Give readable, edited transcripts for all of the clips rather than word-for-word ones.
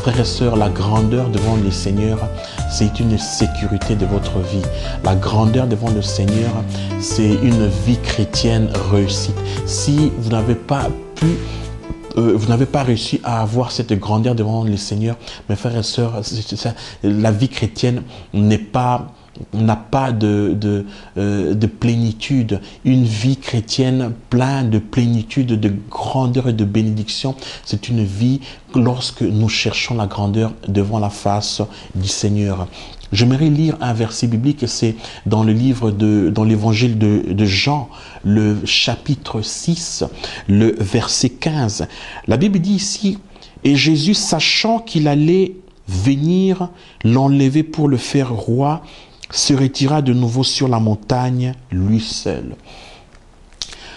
Frères et sœurs, la grandeur devant le Seigneur, c'est une sécurité de votre vie. La grandeur devant le Seigneur, c'est une vie chrétienne réussie. Si vous n'avez pas réussi à avoir cette grandeur devant le Seigneur, mes frères et sœurs, la vie chrétienne n'a pas de plénitude. Une vie chrétienne pleine de plénitude, de grandeur et de bénédiction, c'est une vie lorsque nous cherchons la grandeur devant la face du Seigneur. J'aimerais lire un verset biblique, et c'est dans l'évangile de Jean, le chapitre 6, le verset 15. La Bible dit ici, « Et Jésus, sachant qu'il allait venir l'enlever pour le faire roi, se retira de nouveau sur la montagne, lui seul. »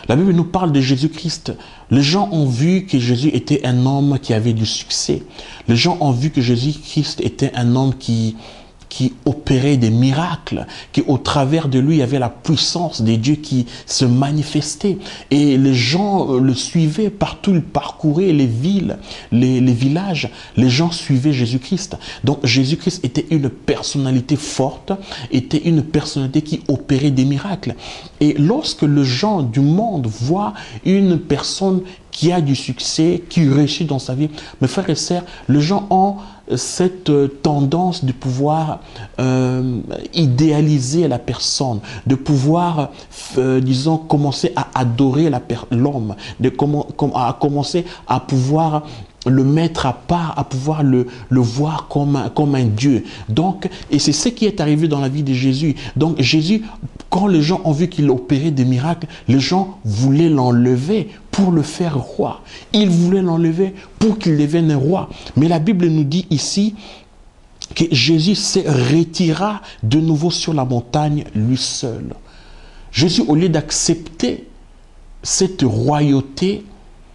La Bible nous parle de Jésus-Christ. Les gens ont vu que Jésus était un homme qui avait du succès. Les gens ont vu que Jésus-Christ était un homme qui opérait des miracles, qu'au travers de lui, il y avait la puissance des dieux qui se manifestait. Et les gens le suivaient partout, ils parcouraient les villes, les villages. Les gens suivaient Jésus-Christ. Donc Jésus-Christ était une personnalité forte, était une personnalité qui opérait des miracles. Et lorsque les gens du monde voient une personne qui a du succès, qui réussit dans sa vie, mes frères et sœurs, les gens ont cette tendance de pouvoir idéaliser la personne, de pouvoir, disons, commencer à adorer l'homme, à commencer à pouvoir le mettre à part, à pouvoir le voir comme un Dieu. Donc, et c'est ce qui est arrivé dans la vie de Jésus. Donc Jésus, quand les gens ont vu qu'il opérait des miracles, les gens voulaient l'enlever pour le faire roi. Ils voulaient l'enlever pour qu'il devienne roi. Mais la Bible nous dit ici que Jésus se retira de nouveau sur la montagne lui seul. Jésus, au lieu d'accepter cette royauté,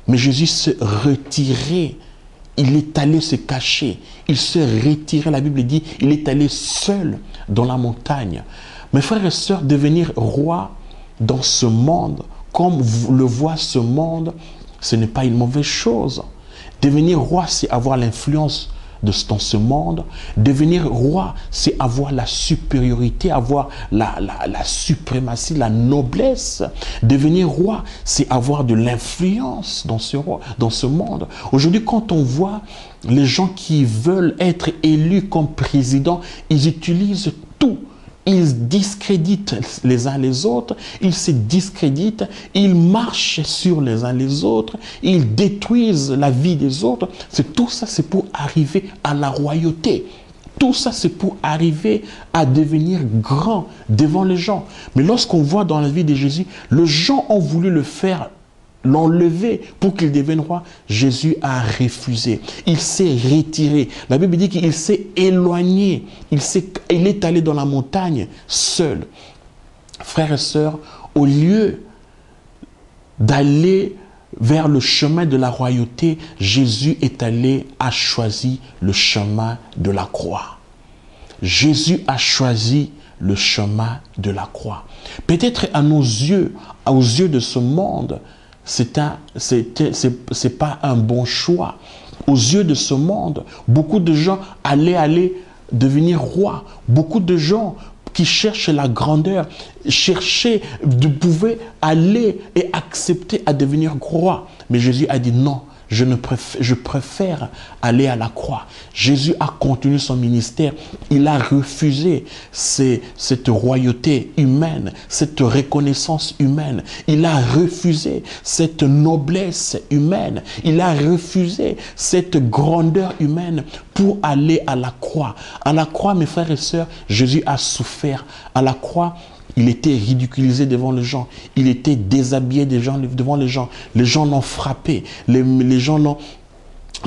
mais Jésus se retirait. Il est allé se cacher. Il se retirait. La Bible dit, il est allé seul dans la montagne. Mes frères et sœurs, devenir roi dans ce monde, comme le voit ce monde, ce n'est pas une mauvaise chose. Devenir roi, c'est avoir l'influence dans ce monde. Devenir roi, c'est avoir la supériorité, avoir la suprématie, la noblesse. Devenir roi, c'est avoir de l'influence dans ce monde. Aujourd'hui, quand on voit les gens qui veulent être élus comme président, ils utilisent tout. Ils discréditent les uns les autres, ils se discréditent, ils marchent sur les uns les autres, ils détruisent la vie des autres. Tout ça, c'est pour arriver à la royauté. Tout ça, c'est pour arriver à devenir grand devant les gens. Mais lorsqu'on voit dans la vie de Jésus, les gens ont voulu le faire, l'enlever pour qu'il devienne roi. Jésus a refusé. Il s'est retiré. La Bible dit qu'il s'est éloigné. Il est allé dans la montagne seul. Frères et sœurs, au lieu d'aller vers le chemin de la royauté, Jésus a choisi le chemin de la croix. Jésus a choisi le chemin de la croix. Peut-être à nos yeux, aux yeux de ce monde, c'est pas un bon choix. Aux yeux de ce monde, beaucoup de gens allaient devenir rois. Beaucoup de gens qui cherchent la grandeur, pouvaient aller et accepter à devenir roi. Mais Jésus a dit non. Je préfère aller à la croix. Jésus a continué son ministère. Il a refusé cette royauté humaine, cette reconnaissance humaine. Il a refusé cette noblesse humaine. Il a refusé cette grandeur humaine pour aller à la croix. À la croix, mes frères et sœurs, Jésus a souffert. À la croix, il était ridiculisé devant les gens. Il était déshabillé devant les gens. Les gens l'ont frappé. Les gens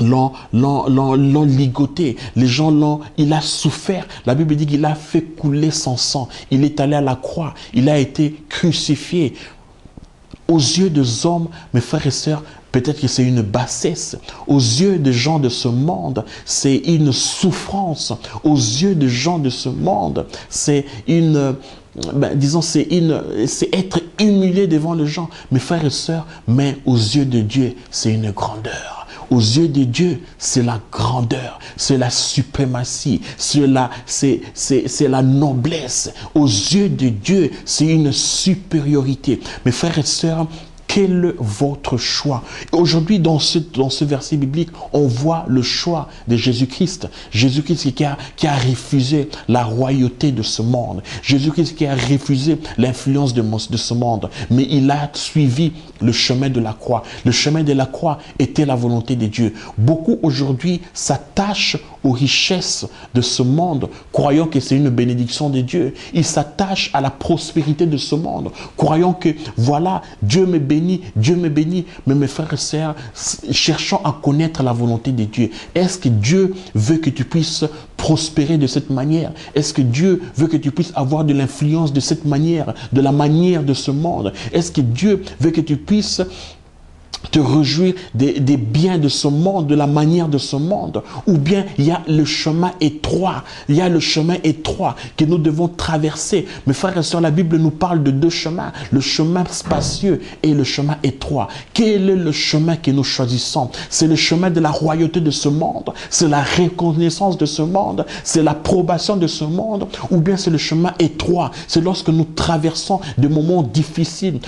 l'ont ligoté. Il a souffert. La Bible dit qu'il a fait couler son sang. Il est allé à la croix. Il a été crucifié. Aux yeux des hommes, mes frères et sœurs, peut-être que c'est une bassesse. Aux yeux des gens de ce monde, c'est une souffrance. Aux yeux des gens de ce monde, c'est c'est être humilié devant les gens. Mes frères et sœurs, mais aux yeux de Dieu, c'est une grandeur. Aux yeux de Dieu, c'est la grandeur, c'est la suprématie, c'est la noblesse. Aux yeux de Dieu, c'est une supériorité. Mes frères et sœurs, quel est votre choix? Aujourd'hui, dans ce verset biblique, on voit le choix de Jésus-Christ. Jésus-Christ qui a refusé la royauté de ce monde. Jésus-Christ qui a refusé l'influence de ce monde. Mais il a suivi le chemin de la croix. Le chemin de la croix était la volonté de Dieu. Beaucoup aujourd'hui s'attachent aux richesses de ce monde, croyant que c'est une bénédiction de Dieu. Ils s'attachent à la prospérité de ce monde, croyant que voilà, Dieu me bénit, Dieu me bénit. Mais mes frères et sœurs, cherchons à connaître la volonté de Dieu. Est-ce que Dieu veut que tu puisses prospérer de cette manière? Est-ce que Dieu veut que tu puisses avoir de l'influence de cette manière, de la manière de ce monde? Est-ce que Dieu veut que tu puisses te réjouir des biens de ce monde, de la manière de ce monde? Ou bien il y a le chemin étroit, que nous devons traverser. Mes frères et sœurs, la Bible nous parle de deux chemins, le chemin spacieux et le chemin étroit. Quel est le chemin que nous choisissons? C'est le chemin de la royauté de ce monde, c'est la reconnaissance de ce monde, c'est l'approbation de ce monde, ou bien c'est le chemin étroit, c'est lorsque nous traversons des moments difficiles,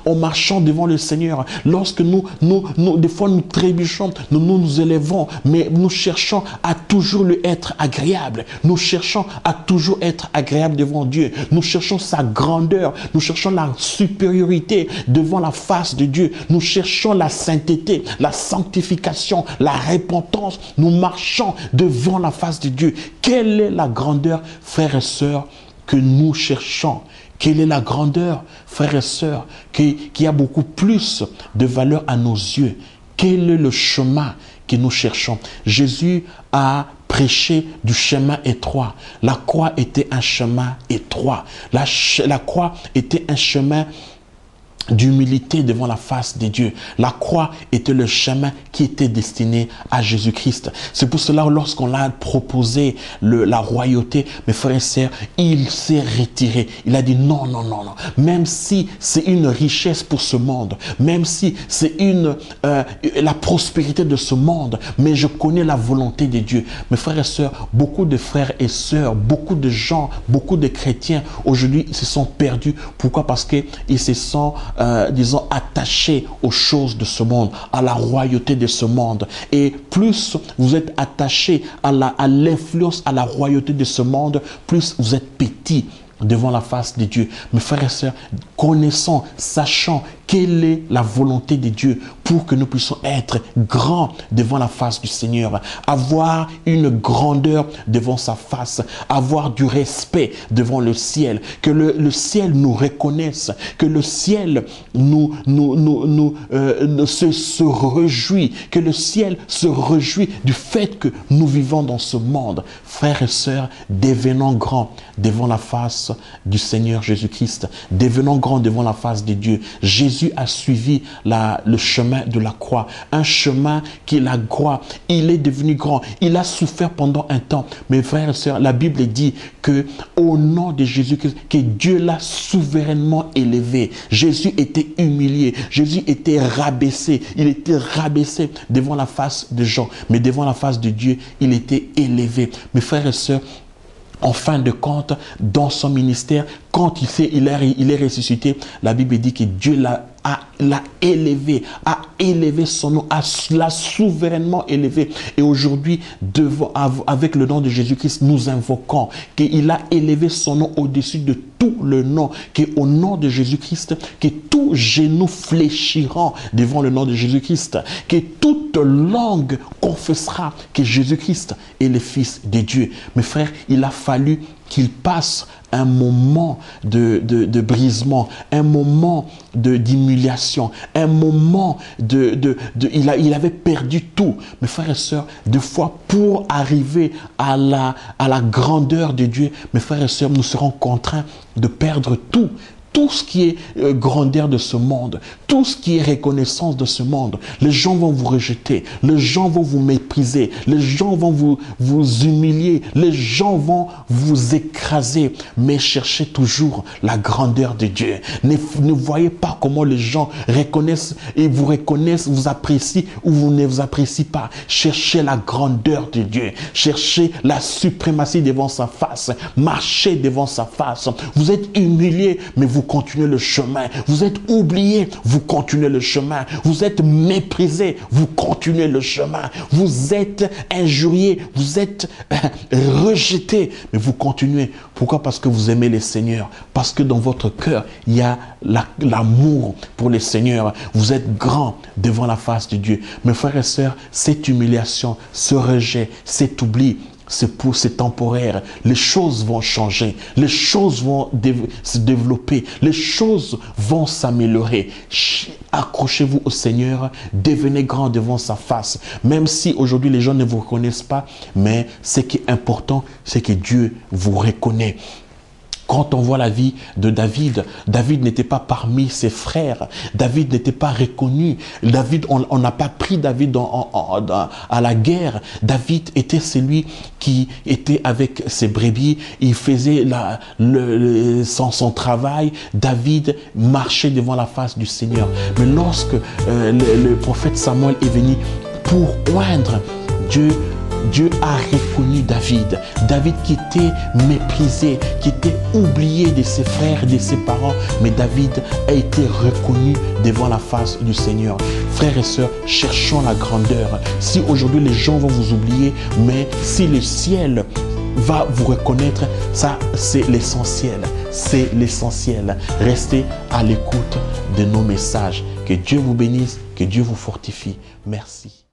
en marchant devant le Seigneur, lorsque des fois nous trébuchons, nous élevons, mais nous cherchons à toujours lui être agréable. Nous cherchons à toujours être agréable devant Dieu. Nous cherchons sa grandeur. Nous cherchons la supériorité devant la face de Dieu. Nous cherchons la sainteté, la sanctification, la repentance. Nous marchons devant la face de Dieu. Quelle est la grandeur, frères et sœurs, que nous cherchons? Quelle est la grandeur, frères et sœurs, qui a beaucoup plus de valeur à nos yeux? Quel est le chemin que nous cherchons? Jésus a prêché du chemin étroit. La croix était un chemin étroit. La croix était un chemin d'humilité devant la face de Dieu. La croix était le chemin qui était destiné à Jésus-Christ. C'est pour cela, lorsqu'on l'a proposé la royauté, mes frères et sœurs, il s'est retiré. Il a dit non, non, non, non. Même si c'est une richesse pour ce monde, même si c'est la prospérité de ce monde, mais je connais la volonté de Dieu. Mes frères et sœurs, beaucoup de frères et sœurs, beaucoup de gens, beaucoup de chrétiens aujourd'hui se sont perdus. Pourquoi? Parce qu'ils se sont disons, attachés aux choses de ce monde, à la royauté de ce monde. Et plus vous êtes attachés à l'influence, à la royauté de ce monde, plus vous êtes petits devant la face de Dieu. Mes frères et sœurs, connaissons, sachant quelle est la volonté de Dieu pour que nous puissions être grands devant la face du Seigneur, avoir une grandeur devant sa face, avoir du respect devant le ciel, que le ciel nous reconnaisse, que le ciel se réjouit, que le ciel se réjouit du fait que nous vivons dans ce monde. Frères et sœurs, devenons grands devant la face du Seigneur Jésus-Christ, devenons grands devant la face de Dieu. Jésus a suivi le chemin de la croix, un chemin qui est la croix. Il est devenu grand, il a souffert pendant un temps. Mes frères et sœurs, la Bible dit que au nom de Jésus-Christ, que Dieu l'a souverainement élevé. Jésus était humilié, Jésus était rabaissé, il était rabaissé devant la face de gens, mais devant la face de Dieu, il était élevé. Mes frères et sœurs, en fin de compte, dans son ministère, quand il est ressuscité, la Bible dit que Dieu l'a élevé, a élevé son nom, l'a souverainement élevé. Et aujourd'hui, avec le nom de Jésus-Christ, nous invoquons qu'il a élevé son nom au-dessus de tout le nom, qu'au nom de Jésus-Christ, que tout genou fléchira devant le nom de Jésus-Christ, que toute langue confessera que Jésus-Christ est le Fils de Dieu. Mes frères, il a fallu qu'il passe un moment de brisement, un moment d'humiliation, un moment il avait perdu tout. Mes frères et sœurs, des fois, pour arriver à la grandeur de Dieu, mes frères et sœurs, nous serons contraints de perdre tout. tout ce qui est grandeur de ce monde, tout ce qui est reconnaissance de ce monde, les gens vont vous rejeter, les gens vont vous mépriser, les gens vont vous humilier, les gens vont vous écraser. Mais cherchez toujours la grandeur de Dieu. Ne voyez pas comment les gens reconnaissent et vous reconnaissent, vous apprécient ou vous ne vous appréciez pas. Cherchez la grandeur de Dieu. Cherchez la suprématie devant sa face. Marchez devant sa face. Vous êtes humilié, mais vous continuez le chemin. Vous êtes oublié, vous continuez le chemin. Vous êtes méprisé, vous continuez le chemin. Vous êtes injurié, vous êtes rejeté, mais vous continuez. Pourquoi? Parce que vous aimez les Seigneurs. Parce que dans votre cœur, il y a l'amour pour les Seigneurs. Vous êtes grand devant la face de Dieu. Mes frères et sœurs, cette humiliation, ce rejet, cet oubli, c'est temporaire. Les choses vont changer. Les choses vont se développer. Les choses vont s'améliorer. Accrochez-vous au Seigneur. Devenez grand devant sa face. Même si aujourd'hui les gens ne vous reconnaissent pas, mais ce qui est important, c'est que Dieu vous reconnaît. Quand on voit la vie de David, David n'était pas parmi ses frères. David n'était pas reconnu. David, on n'a pas pris David à la guerre. David était celui qui était avec ses brebis. Il faisait son travail. David marchait devant la face du Seigneur. Mais lorsque le prophète Samuel est venu pour oindre Dieu a reconnu David. David qui était méprisé, qui était oublié de ses frères, de ses parents. Mais David a été reconnu devant la face du Seigneur. Frères et sœurs, cherchons la grandeur. Si aujourd'hui les gens vont vous oublier, mais si le ciel va vous reconnaître, ça c'est l'essentiel. C'est l'essentiel. Restez à l'écoute de nos messages. Que Dieu vous bénisse, que Dieu vous fortifie. Merci.